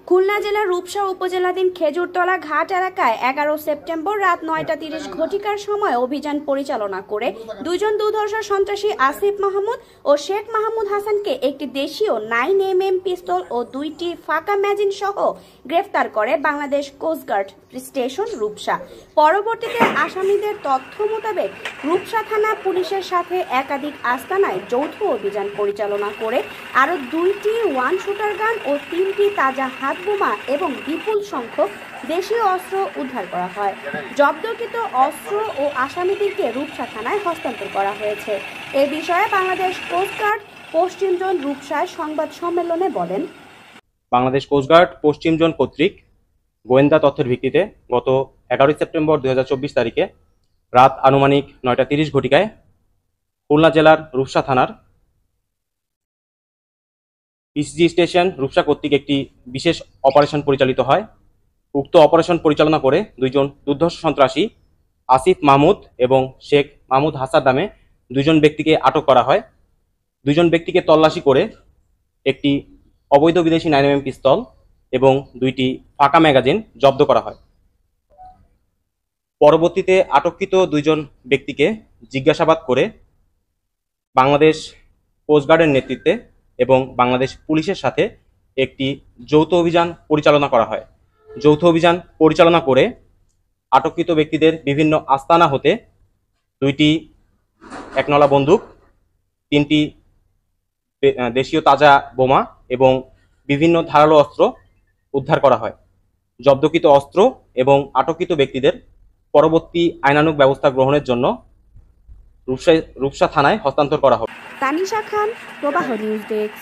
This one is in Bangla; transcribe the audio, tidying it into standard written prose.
খুলনা জেলার রূপসা উপজেলাধীন খেজুরতলা ঘাট এলাকায় 11 সেপ্টেম্বর রাত 9:30 ঘটিকার সময় অভিযান পরিচালনা করে দুইজন দুর্ধর্ষ সন্ত্রাসী আসিফ মাহমুদ ও শেখ মাহমুদ হাসানকে একটি দেশীয় 9mm পিস্তল ও দুইটি ফাঁকা ম্যাজিন সহ গ্রেফতার করে বাংলাদেশ কোস্টগার্ড স্টেশন রূপসা। পরবর্তীতে আসামিদের তথ্য মোতাবেক রূপসা থানা পুলিশের সাথে একাধিক আস্তানায় যৌথ অভিযান পরিচালনা করে আরও 2টি ওয়ান শুটার গান ও 3টি তাজা হাত বোমা এবং বিপুল সংখ্যক দেশীয় অস্ত্র উদ্ধার করা হয়। জব্দকৃত অস্ত্র ও আসামিদেরকে রূপসা থানায় হস্তান্তর করা হয়েছে। এ বিষয়ে বাংলাদেশ কোস্টগার্ড পশ্চিম জোন রূপসায় সংবাদ সম্মেলনে বলেন, বাংলাদেশ কোস্টগার্ড পশ্চিম জোন কর্তৃক গোয়েন্দা তথ্যের ভিত্তিতে গত 11 সেপ্টেম্বর 2024 তারিখে রাত আনুমানিক 9:30 ঘটিকায় খুলনা জেলার রূপসা থানার পিসিজি স্টেশন রূপসা কর্তৃক একটি বিশেষ অপারেশন পরিচালিত হয়। উক্ত অপারেশন পরিচালনা করে দুইজন দুর্ধর্ষ সন্ত্রাসী আসিফ মাহমুদ এবং শেখ মাহমুদ হাসান নামে দুইজন ব্যক্তিকে আটক করা হয়। দুইজন ব্যক্তিকে তল্লাশি করে একটি অবৈধ বিদেশি 9mm পিস্তল এবং 2টি ফাঁকা ম্যাগাজিন জব্দ করা হয়। পরবর্তীতে আটককৃত দুইজন ব্যক্তিকে জিজ্ঞাসাবাদ করে বাংলাদেশ কোস্টগার্ডের নেতৃত্বে এবং বাংলাদেশ পুলিশের সাথে একটি যৌথ অভিযান পরিচালনা করা হয়। যৌথ অভিযান পরিচালনা করে আটককৃত ব্যক্তিদের বিভিন্ন আস্তানা হতে 2টি একনলা বন্দুক, 3টি দেশীয় তাজা বোমা এবং বিভিন্ন ধারালো অস্ত্র উদ্ধার করা হয়। জব্দকৃত অস্ত্র এবং আটককৃত ব্যক্তিদের পরবর্তী আইনানুগ ব্যবস্থা গ্রহণের জন্য রূপসা থানায় হস্তান্তর করা হবে। তানিশা খান, প্রবাহ নিউজ ডেস্ক।